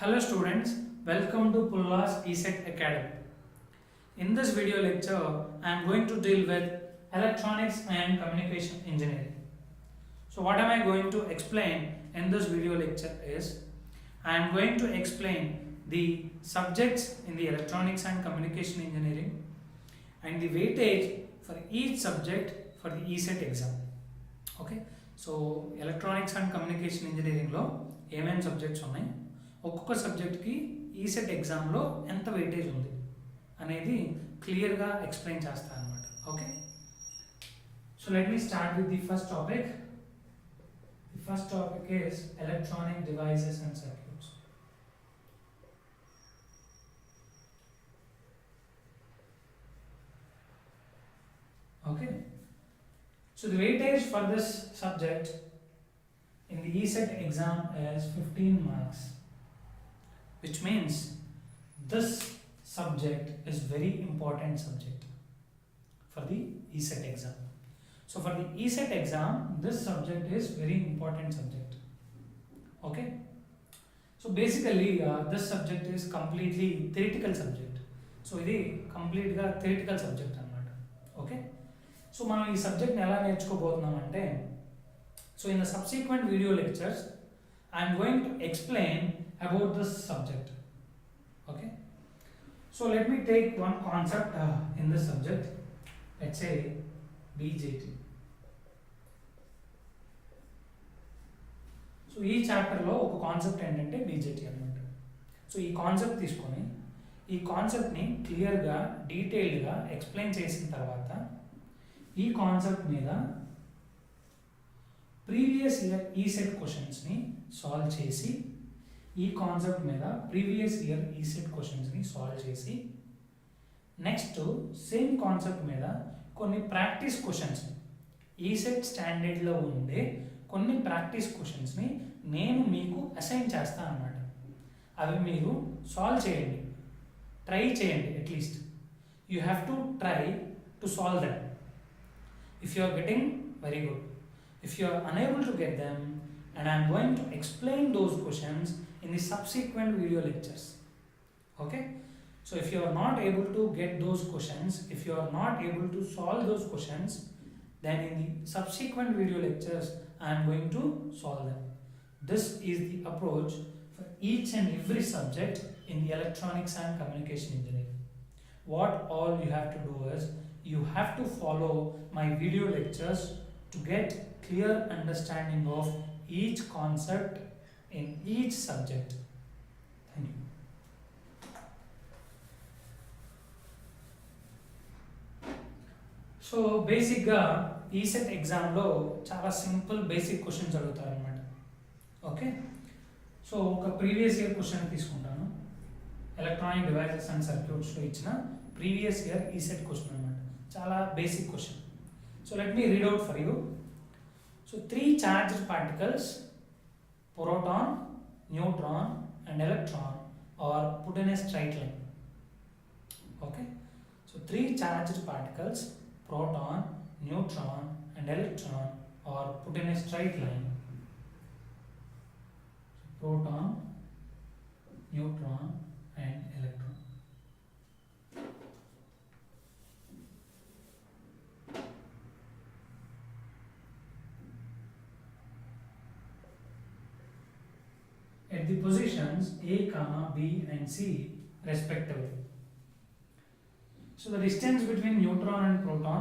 Hello students, welcome to Pulla's ESET Academy. In this video lecture, I am going to deal with electronics and communication engineering. So what am I going to explain in this video lecture is, I am going to explain the subjects in the electronics and communication engineering and the weightage for each subject for the ESET exam. Okay, so electronics and communication engineering లో ఏమేమి subjects ఉన్నాయి, ఒక్కొక్క సబ్జెక్ట్కి ECET ఎగ్జామ్లో ఎంత weightage ఉంది అనేది క్లియర్గా ఎక్స్ప్లెయిన్ చేస్తాను అనమాట. Okay, so let me start with the first topic. The first topic is electronic devices and circuits. Okay, so the weightage for this subject in the ESET exam is 15 marks, which means this subject is very important subject for the ESET exam. So for the ESET exam, this subject is very important subject. Okay, so basically this subject is completely theoretical subject. So ఇది కంప్లీట్గా theoretical subject అన్నమాట. Okay, so మనం ఈ సబ్జెక్ట్ని ఎలా నేర్చుకోబోతున్నామంటే, so in the subsequent video lectures I'm going to explain about this subject. Okay, so let me take one concept in this subject. Let's say BJT. So ఈ చాప్టర్లో ఒక concept ఏంటంటే బీజేటీ అనమాట. సో ఈ కాన్సెప్ట్ తీసుకొని ఈ కాన్సెప్ట్ని క్లియర్గా డీటెయిల్డ్గా ఎక్స్ప్లెయిన్ చేసిన తర్వాత ఈ కాన్సెప్ట్ మీద ప్రీవియస్ ఇయర్ ఈసెట్ క్వశ్చన్స్ని సాల్వ్ చేసి, ఈ కాన్సెప్ట్ మీద ప్రీవియస్ ఇయర్ ఈసెట్ క్వశ్చన్స్ని సాల్వ్ చేసి, నెక్స్ట్ సేమ్ కాన్సెప్ట్ మీద కొన్ని ప్రాక్టీస్ క్వశ్చన్స్, ఈసెట్ స్టాండర్డ్లో ఉండే కొన్ని ప్రాక్టీస్ క్వశ్చన్స్ని నేను మీకు అసైన్ చేస్తాను అన్నమాట. అవి మీరు సాల్వ్ చేయండి, ట్రై చేయండి. At least you have to try to solve that. If you are getting, very good. If you are unable to get them, and I am going to explain those questions in the subsequent video lectures. Okay, so if you are not able to get those questions, if you are not able to solve those questions, then in the subsequent video lectures I am going to solve them. This is the approach for each and every subject in the electronics and communication engineering. What all you have to do is, you have to follow my video lectures to get clear understanding of each concept in each subject. Thank you. So బేసిక్గా ECET ఎగ్జామ్లో చాలా simple basic questions అడుగుతారు అనమాట. Okay, so ఒక previous year question తీసుకుంటాను. Electronic devices and సర్క్యూట్స్లో ఇచ్చిన previous year ECET question అనమాట. చాలా basic question. So let me read out for you. So 3 charged particles, proton, neutron and electron, are put in a straight line. Okay, so 3 charged particles, proton, neutron and electron, are put in a straight line. So proton, neutron and electron. At the positions A, B and C respectively. So the distance between neutron and proton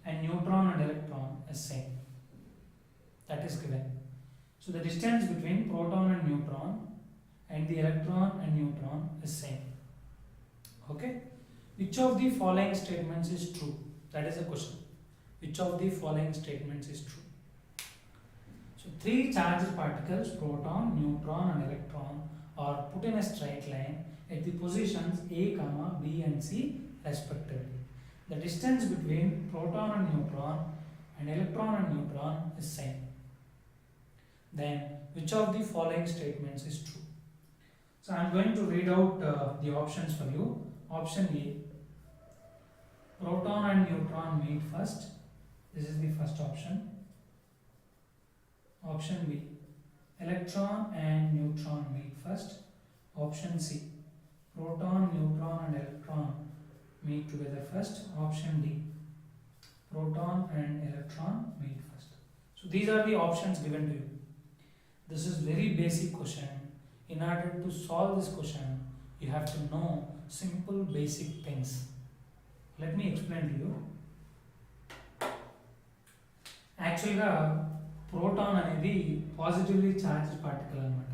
and neutron and electron is same. That is given. So the distance between proton and neutron and the electron and neutron is same. Okay, which of the following statements is true? That is a question. Which of the following statements is true? So 3 charged particles, proton, neutron and electron, are put in a straight line at the positions A, B and C respectively. The distance between proton and neutron and electron and neutron is same. Then which of the following statements is true? So I am going to read out the options for you. Option A, proton and neutron meet first. This is the first option. Option B, electron and neutron meet first. Option C, proton, neutron and electron meet together first. Option D, proton and electron meet first. So these are the options given to you. This is very basic question. In order to solve this question, you have to know simple basic things. Let me explain to you. యాక్చువల్గా proton అనేది positively charged particle అనమాట.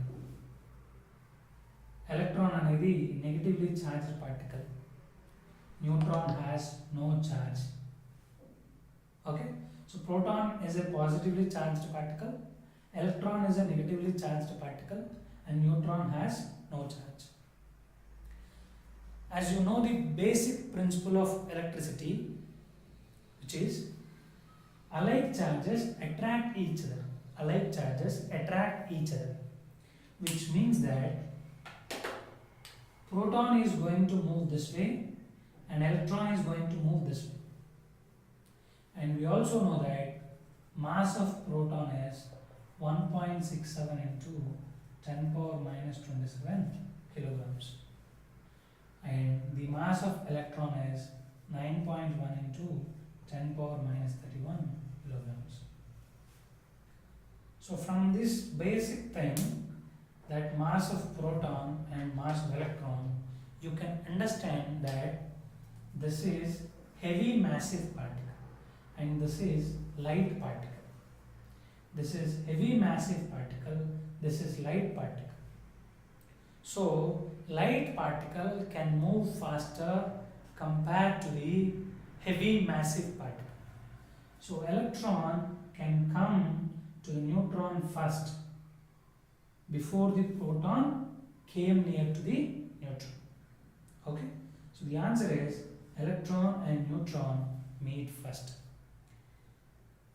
Electron అనేది negatively charged particle. Neutron has no charge. Okay, so proton is a positively charged particle, electron is a negatively charged particle, and neutron has no charge. As you know the basic principle of electricity, which is alike charges attract each other. Alike charges attract each other, which means that proton is going to move this way and electron is going to move this way. And we also know that mass of proton is 1.67 into 10 power minus 27 kilograms. And the mass of electron is 9.1 into 10 power minus 31 kilograms. So from this basic thing, that mass of proton and mass of electron, you can understand that this is heavy massive particle and this is light particle. This is heavy massive particle, this is light particle. So light particle can move faster compared to the heavy massive particle. So electron can come to the neutron first before the proton came near to the neutron. Okay, so the answer is electron and neutron meet first.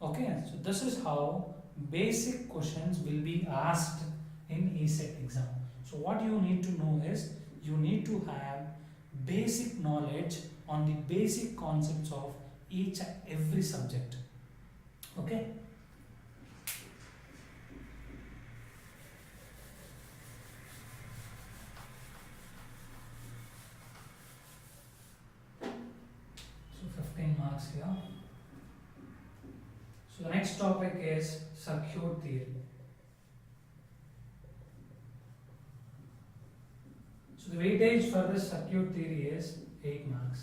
Okay, so this is how basic questions will be asked in ECET exam. So what you need to know is you need to have basic knowledge on the basic concepts of each and every subject. Okay, so 15 marks here. So the next topic is circuit theory. So the weightage for this circuit theory is 8 marks.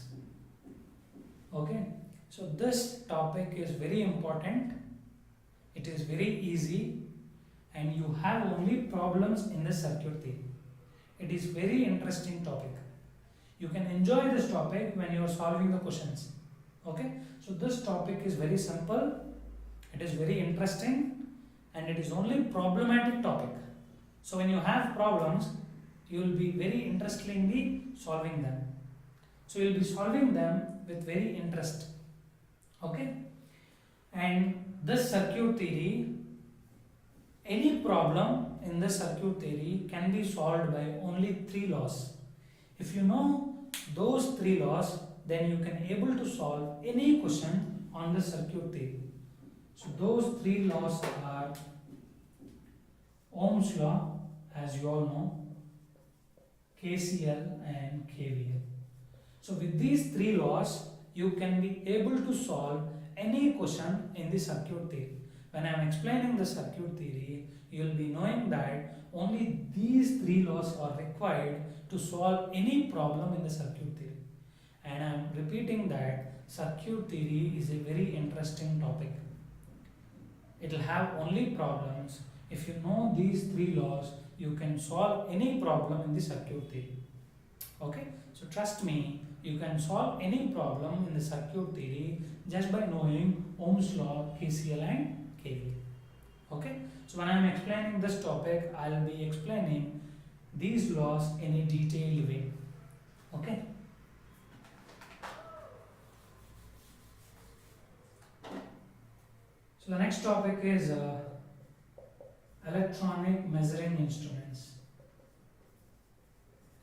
Okay, so this topic is very important. It is very easy and you have only problems in the circuit theory. It is very interesting topic. You can enjoy this topic when you are solving the questions. Okay, so this topic is very simple. It is very interesting and it is only problematic topic. So when you have problems, you will be very interestingly solving them. So you will be solving them with very interest. Okay, and this circuit theory, any problem in the circuit theory can be solved by only 3 laws. If you know those 3 laws, then you can able to solve any question on the circuit theory. So those 3 laws are Ohm's law, as you all know, KCL and KVL. So with these 3 laws, you can be able to solve any question in the circuit theory. When I am explaining the circuit theory, you will be knowing that only these 3 laws are required to solve any problem in the circuit theory. And I am repeating that circuit theory is a very interesting topic. It will have only problems. If you know these 3 laws, you can solve any problem in the circuit theory. Okay, so trust me, you can solve any problem in the circuit theory just by knowing Ohm's law, KCL and KVL. Okay, so when I am explaining this topic, I will be explaining these laws in a detailed way. Okay, so the next topic is electronic measuring instruments.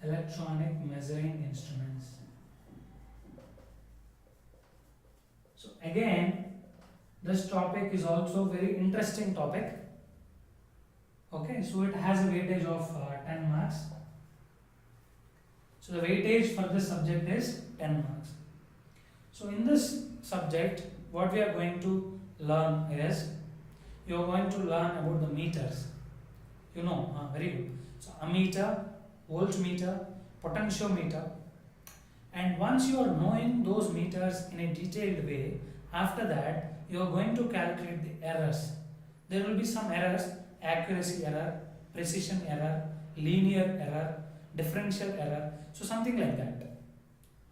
Electronic measuring instruments. So again, this topic is also very interesting topic. Okay, so it has a weightage of 10 marks. So the weightage for this subject is 10 marks. So in this subject, what we are going to learn is, you are going to learn about the meters. You know, very good. So ammeter, voltmeter, potentiometer, and once you are knowing those meters in a detailed way, after that you are going to calculate the errors. There will be some errors: accuracy error, precision error, linear error, differential error, so something like that.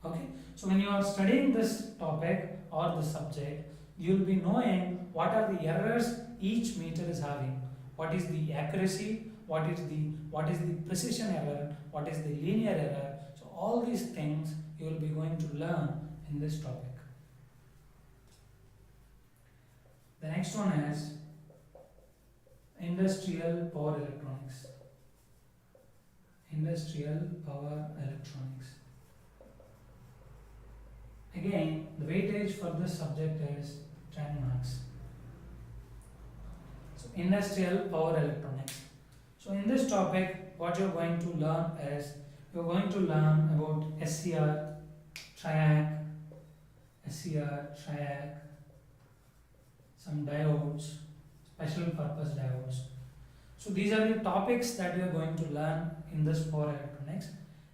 Okay, so when you are studying this topic or the subject, you will be knowing what are the errors each meter is having, what is the accuracy, what is the precision error, what is the linear error. So all these things you will be going to learn in this topic. The next one is industrial power electronics. Industrial power electronics. Again, the weightage for this subject is 10 marks. So industrial power electronics. So in this topic, what you're going to learn is, you're going to learn about SCR, triac, some diodes, special purpose diodes. So these are the topics that we are going to learn in this power electronics.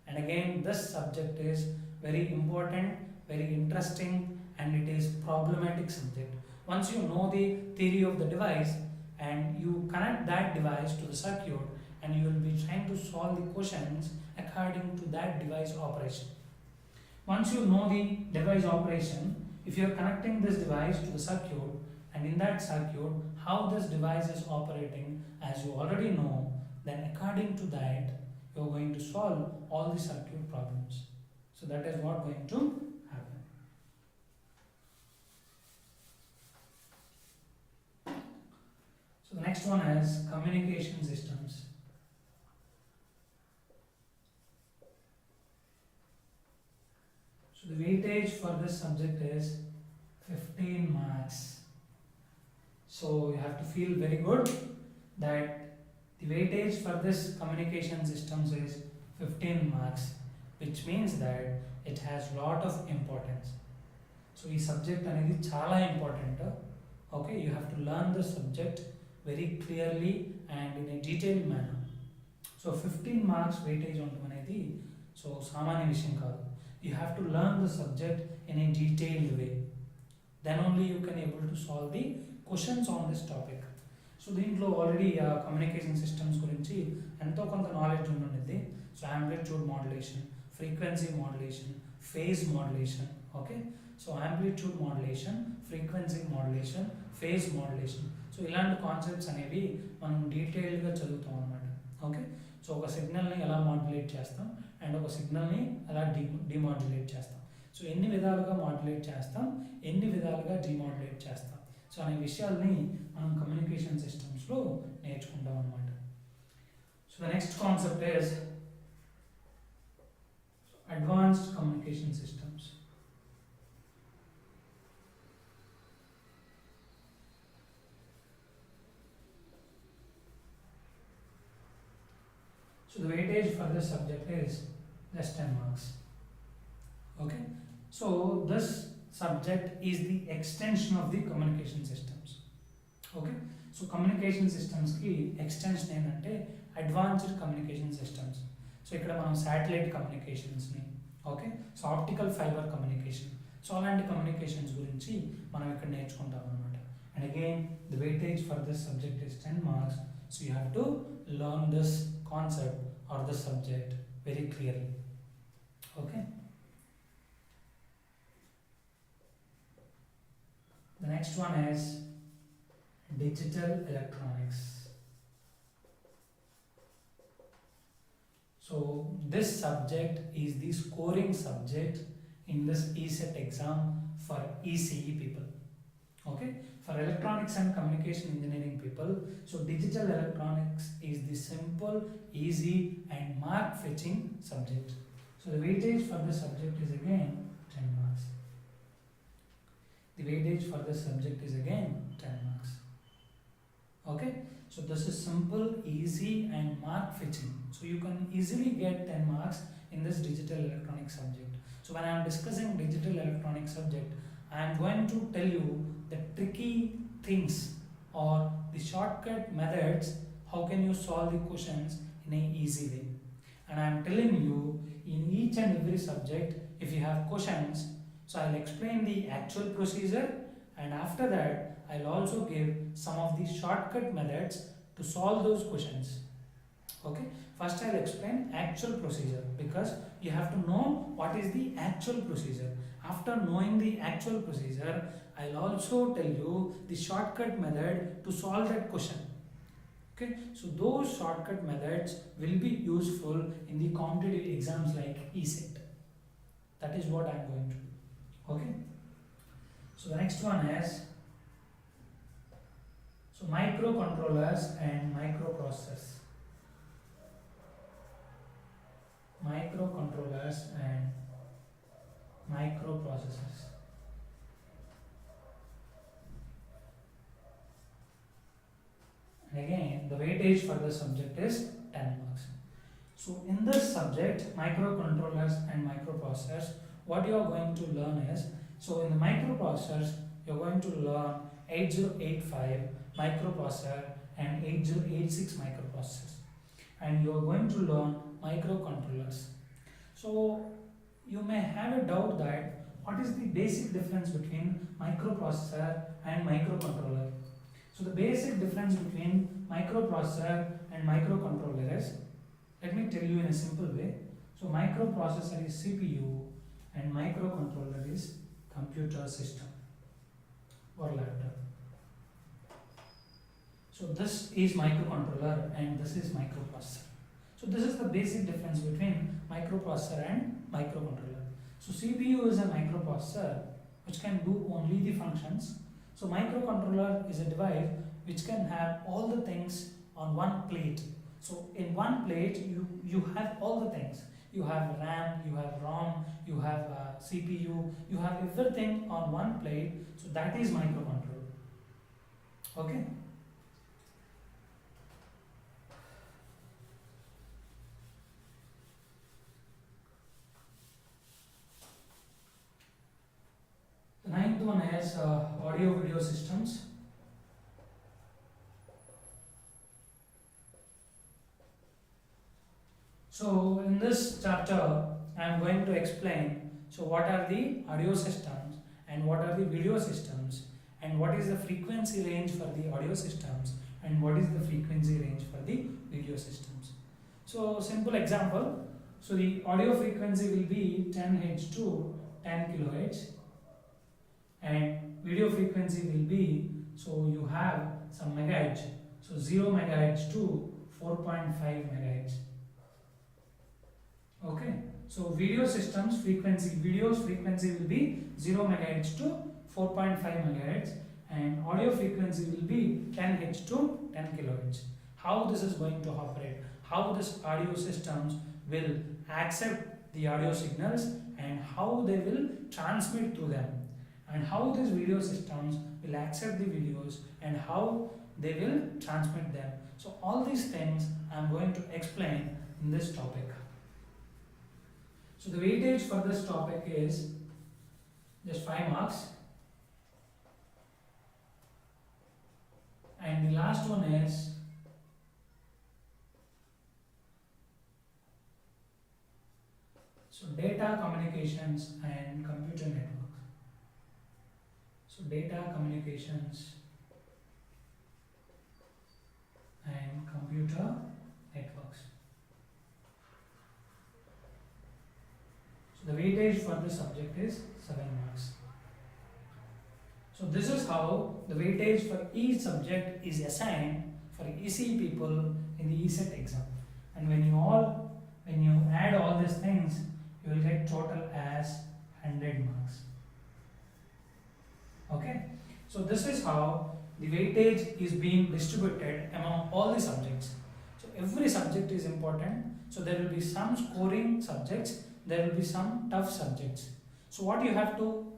And again, this subject is very important, very interesting, and it is problematic subject. Once you know the theory of the device and you connect that device to the circuit, and you will be trying to solve the questions according to that device operation. Once you know the device operation, if you are connecting this device to the circuit, and in that circuit how this device is operating, as you already know, then according to that you are going to solve all the circuit problems. So that is what going to happen. So the next one is communication systems. So the weightage for this subject is 15 marks. So you have to feel very good that the weightage for this communication systems is 15 marks, which means that it has lot of importance. So this subject అనేది చాలా important. Okay, you have to learn the subject very clearly and in a detailed manner. So 15 marks weightage ఉండడం అనేది so సామాన్య విషయం కాదు. You have to learn the subject in a detailed way. Then only you can able to solve the questions on this topic. So దీంట్లో already communication systems గురించి ఎంతో కొంత knowledge ఉంటుంది. So amplitude modulation, frequency modulation, phase modulation. Okay, so amplitude modulation, frequency modulation, phase modulation. So ఇలాంటి concepts అనేవి మనం డీటెయిల్డ్గా చదువుతాం అనమాట. ఓకే, సో ఒక సిగ్నల్ని ఎలా మాడ్యులేట్ చేస్తాం అండ్ ఒక సిగ్నల్ని ఎలా డిమాడ్యులేట్ చేస్తాం, సో ఎన్ని విధాలుగా మాడ్యులేట్ చేస్తాం, ఎన్ని విధాలుగా డిమాడ్యులేట్ చేస్తాం, సో అనే విషయాల్ని మనం కమ్యూనికేషన్ సిస్టమ్స్లో నేర్చుకుంటాం అనమాట. So the next concept is advanced communication systems. So the weightage for this subject is less 10 marks. Okay, so this subject is the extension of the communication systems. Okay, so communication systems ki extension ఏంటంటే advanced communication systems. So ఇక్కడ మనం satellite communications ని, okay, so optical fibre communication, so అలాంటి communications గురించి మనం ఇక్కడ నేర్చుకుంటాం అనమాట. And again the weightage for this subject is 10 marks. So you have to learn this concept or the subject very clearly. Okay, the next one is digital electronics. So this subject is the scoring subject in this ECET exam for ECE people. Okay, for electronics and communication engineering people, so digital electronics is the simple, easy and mark fetching subject. So the weightage for this subject is again 10 marks. The weightage for this subject is again 10 marks. Okay, so this is simple, easy and mark fetching. So you can easily get 10 marks in this digital electronic subject. So when I am discussing digital electronic subject, I am going to tell you the tricky things or the shortcut methods, how can you solve the questions in an easy way. And I am telling you, in each and every subject, if you have questions, so I'll explain the actual procedure, and after that I'll also give some of the shortcut methods to solve those questions. Okay, first I'll explain actual procedure, because you have to know what is the actual procedure. After knowing the actual procedure, I'll also tell you the shortcut method to solve that question. Okay, so those shortcut methods will be useful in the competitive exams like ESET. That is what I'm going to do. Okay, so the next one is microcontrollers and microprocessors. Microcontrollers and microprocessors. And again, the weightage for the subject is 10 marks. So in this subject, microcontrollers and microprocessors, what you are going to learn is, so in the microprocessors, you're going to learn 8085 microprocessor and 8086 microprocessors. And you're going to learn microcontrollers. So you may have a doubt that what is the basic difference between microprocessor and microcontroller. So the basic difference between microprocessor and microcontroller is, let me tell you in a simple way. So microprocessor is CPU and microcontroller is computer system or laptop. So this is microcontroller and this is microprocessor. So this is the basic difference between microprocessor and microcontroller. So CPU is a microprocessor which can do only the functions. So microcontroller is a device which can have all the things on one plate. So in one plate you have all the things. You have RAM, you have ROM, you have CPU, you have everything on one plate. So that is microcontroller. Okay. The ninth one is audio video systems. So in this chapter I am going to explain what are the audio systems and what are the video systems, and what is the frequency range for the audio systems and what is the frequency range for the video systems. So simple example, so the audio frequency will be 10 Hz to 10 kHz, and video frequency will be, so you have some megahertz, so 0 megahertz to 4.5 megahertz. Okay, so video systems video's frequency will be 0 megahertz to 4.5 megahertz, and audio frequency will be 10 Hz to 10 kilohertz. How this is going to operate, how this audio systems will accept the audio signals and how they will transmit to them, and how these video systems will accept the videos and how they will transmit them. So all these things I am going to explain in this topic. So the weightage for this topic is just 5 marks, and the last one is data communications and computer networks. So data communications and computer networks. So the weightage for this subject is 7 marks. So this is how the weightage for each subject is assigned for ECE people in the ESET exam. And when you add all these things, you will get total as 100 marks. Okay, so this is how the weightage is being distributed among all the subjects. So every subject is important. So there will be some scoring subjects, there will be some tough subjects. So what you have to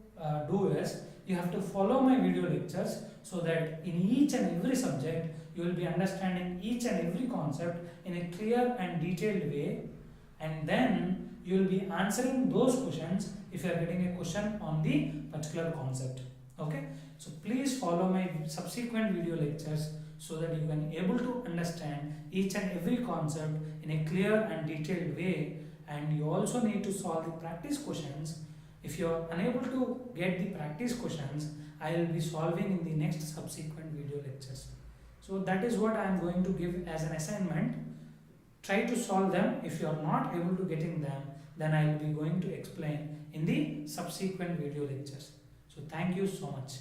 do is, you have to follow my video lectures so that in each and every subject you will be understanding each and every concept in a clear and detailed way, and then you will be answering those questions if you are getting a question on the particular concept. Okay, so please follow my subsequent video lectures so that you can able to understand each and every concept in a clear and detailed way, and you also need to solve the practice questions. If you are unable to get the practice questions, I will be solving in the next subsequent video lectures. So that is what I am going to give as an assignment. Try to solve them. If you are not able to getting them, then I will be going to explain in the subsequent video lectures. So thank you so much.